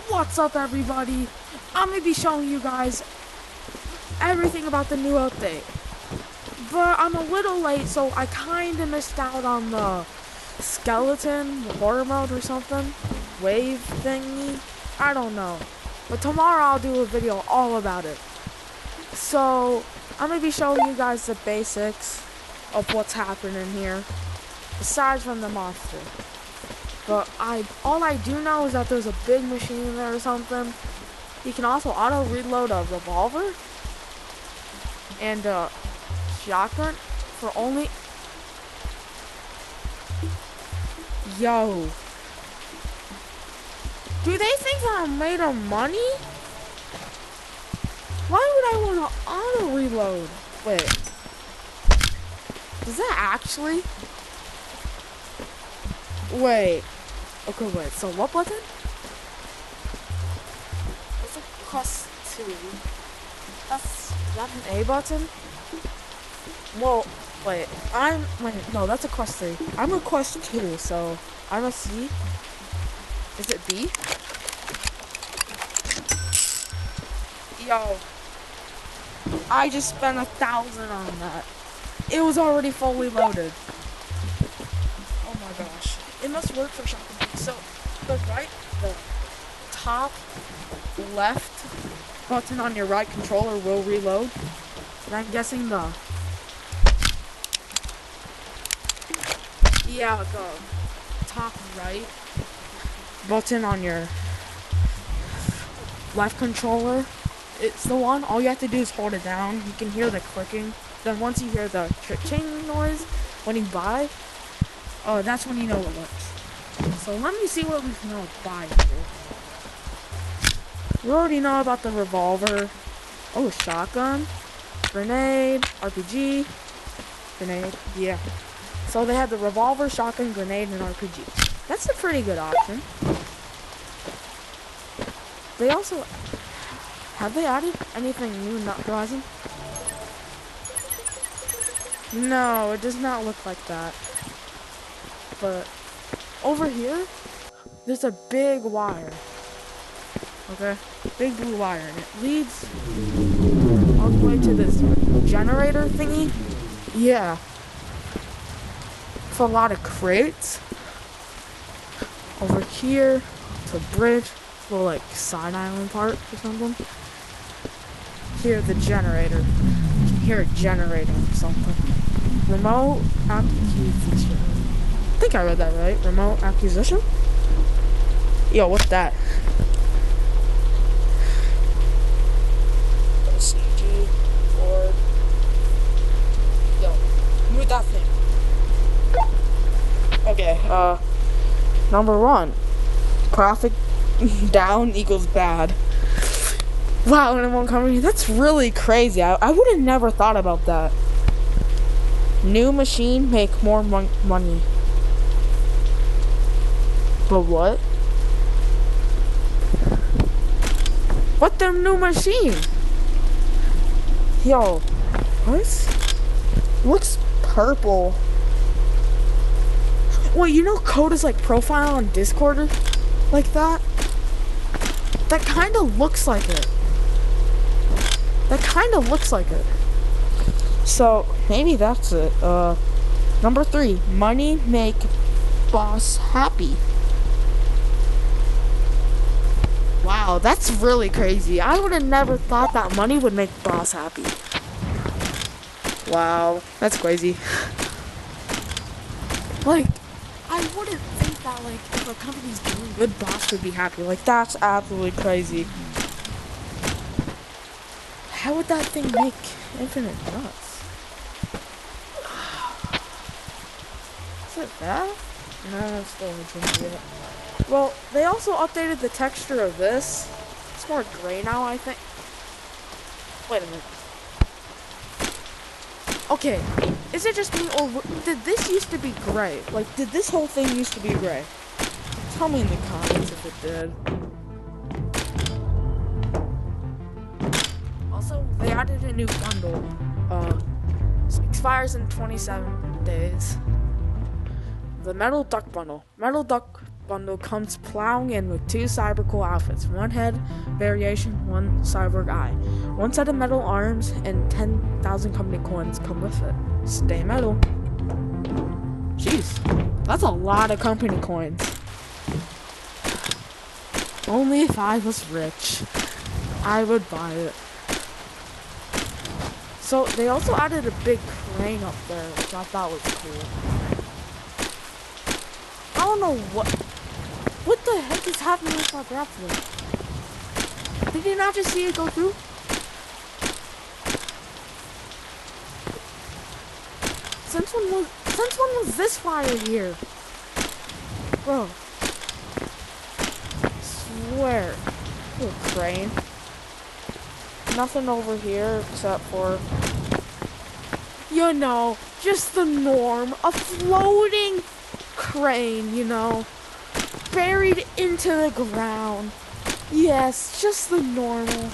What's up, everybody? I'm gonna be showing you guys everything about the new update, but I'm a little late, so I kinda missed out on the skeleton horror mode or something, wave thingy. I don't know, but tomorrow I'll do a video all about it. So I'm gonna be showing you guys the basics of what's happening here, aside from the monster. But all I do know is that there's a big machine in there or something. You can also auto reload a revolver and a shotgun for only. Yo, do they think that I'm made of money? Why would I want to auto reload? Wait, does that actually? Wait. Okay, wait. So what button? It's a plus 2. That's not an A button? Well, wait. No, that's a quest 3. I'm a quest 2, so I'm a C. Is it B? Yo. I just spent 1,000 on that. It was already fully loaded. Oh my gosh. It must work for shotgun. So the top left button on your right controller will reload. And I'm guessing the top right button on your left controller, it's the one. All you have to do is hold it down. You can hear the clicking. Then once you hear the chain noise when you buy, that's when you know it works. So let me see what we can buy here. We already know about the revolver. Oh, shotgun, grenade, RPG, grenade. Yeah. So they have the revolver, shotgun, grenade, and RPG. That's a pretty good option. They also have they added anything new in Nut Horizon? No, it does not look like that. But over here, there's a big wire. Okay? Big blue wire. And it leads all the way to this generator thingy. Yeah. It's a lot of crates. Over here, it's a bridge. Little like side island part or something. Here, the generator. You can hear it generating or something. Remote acquisition. I think I read that right. Remote acquisition? Yo, what's that? CG board. Yo, move that thing. Okay, number 1. Profit down equals bad. Wow, and it won't cover you. That's really crazy. I would have never thought about that. New machine make more money. But what? What the new machine? Yo, what? Looks purple. Wait, you know Coda's like profile on Discord or like that? That kind of looks like it. That kind of looks like it. So maybe that's it. Number 3, money make boss happy. Wow, that's really crazy. I would have never thought that money would make boss happy. Wow, that's crazy. Like, I wouldn't think that, like, if a company's doing good, boss would be happy. Like, that's absolutely crazy. How would that thing make infinite nuts? Is it that? No, it's still intermediate. Well, they also updated the texture of this. It's more gray now, I think. Wait a minute. Okay, is it just me, or did this used to be gray? Like, did this whole thing used to be gray? Tell me in the comments if it did. Also, they added a new bundle. Expires in 27 days. The Metal Duck Bundle. Metal Duck bundle comes plowing in with 2 cyber cool outfits, 1 head variation, 1 cyborg eye, 1 set of metal arms, and 10,000 company coins come with it. Stay metal. Jeez, that's a lot of company coins. Only if I was rich, I would buy it. So they also added a big crane up there, which I thought was cool. I don't know what the heck is happening with my grappler? Did you not just see it go through? Since when was this fire here? Bro. Swear. Little crane. Nothing over here except for, you know, just the norm. A floating crane, you know, buried into the ground. Yes, just the normal.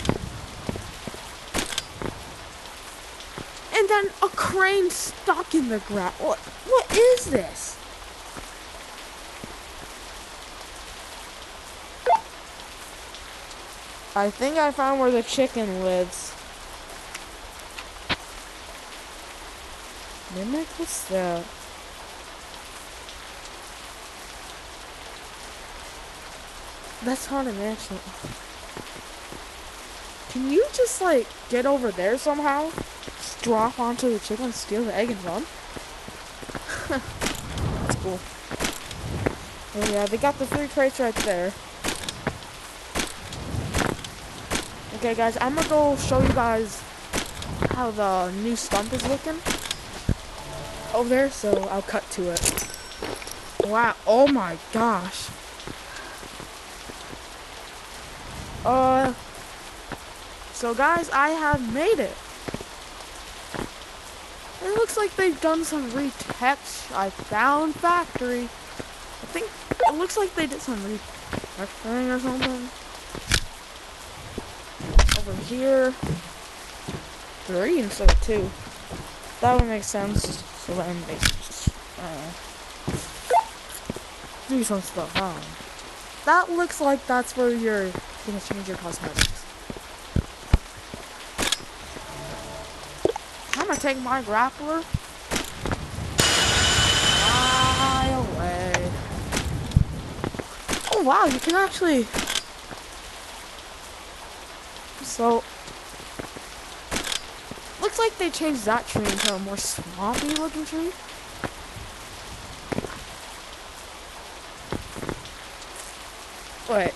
And then a crane stuck in the ground. What is this? I think I found where the chicken lives. Mimic, what's that? That's Haunted Mansion. Can you just, like, get over there somehow? Just drop onto the chicken, steal the egg, and run? That's cool. Oh yeah, they got the 3 crates right there. Okay guys, I'm gonna go show you guys how the new stump is looking over there, so I'll cut to it. Wow, oh my gosh. So guys, I have made it. It looks like they've done some retouch. I found factory. I think it looks like they did some refactoring or something. Over here. 3 instead of 2. That would make sense. So let me do some stuff. That looks like that's where you're gonna change your cosmetics. I'm gonna take my grappler. Fly away. Oh wow, you can actually. So, looks like they changed that tree into a more swampy looking tree. Wait.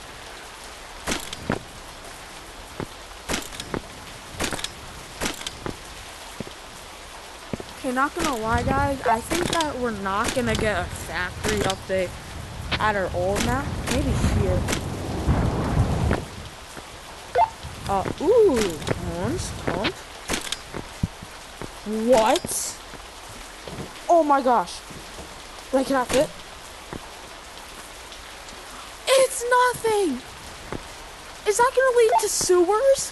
Okay, not gonna lie guys, I think that we're not gonna get a factory update at our old map. Maybe here. Ooh, pump. What? Oh my gosh. Wait, can I fit? It's nothing! Is that gonna lead to sewers?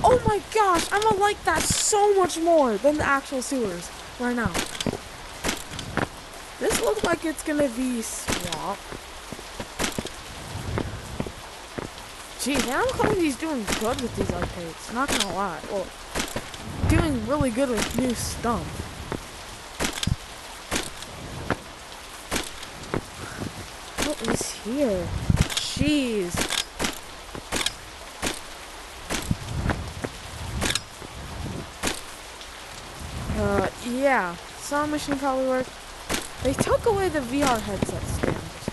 Oh my gosh, I'm gonna like that so much more than the actual sewers right now. This looks like it's gonna be swamp. Geez, Animal Crossing's doing good with these updates, not gonna lie. Well, doing really good with new stump. What is here? Jeez. Yeah, some machine probably work. They took away the VR headset stands,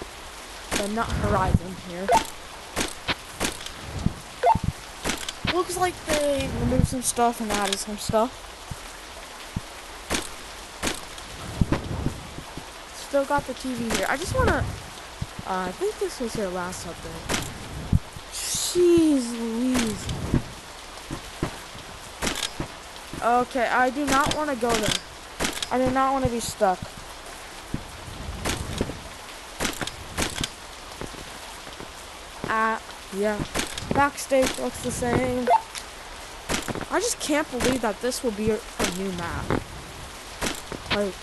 but not Horizon here. Looks like they removed some stuff and added some stuff. Still got the TV here. I just wanna, I think this was your last update. Jeez Louise. Okay, I do not want to go there. I do not want to be stuck. Yeah. Backstage looks the same. I just can't believe that this will be a new map. Like,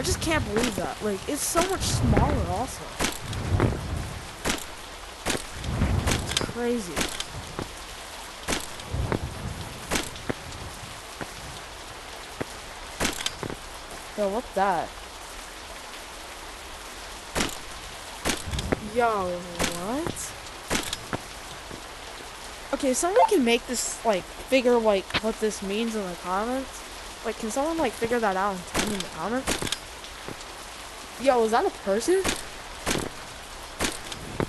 I just can't believe that. Like, it's so much smaller also. It's crazy. Yo, what's that? Yo, what? Okay, someone can make this, like, figure, like, what this means in the comments. Like, can someone, like, figure that out and tell me in the comments? Yo, is that a person?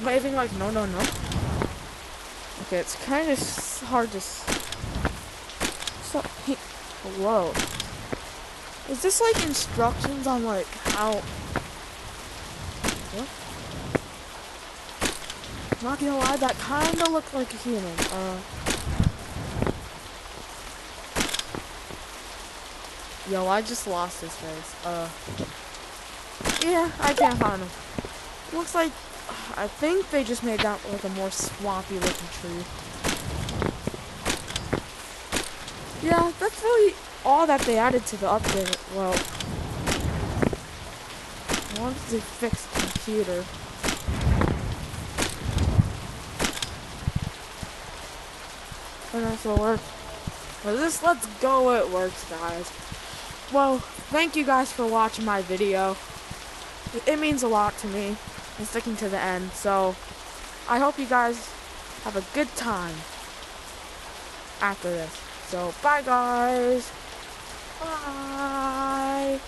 Waving like, no, no, no. Okay, it's kind of hard to... So, hello. Is this, like, instructions on, like, how... What? Not gonna lie, that kinda looked like a human. Yo, I just lost his face. Yeah, I can't find him. Looks like, I think they just made that like a more swampy looking tree. Yeah, that's really all that they added to the update. Well, once they fix the computer. And that's what works. But this Let's Go, it works, guys. Well, thank you guys for watching my video. It means a lot to me and sticking to the end. So, I hope you guys have a good time after this. So, bye guys. Bye.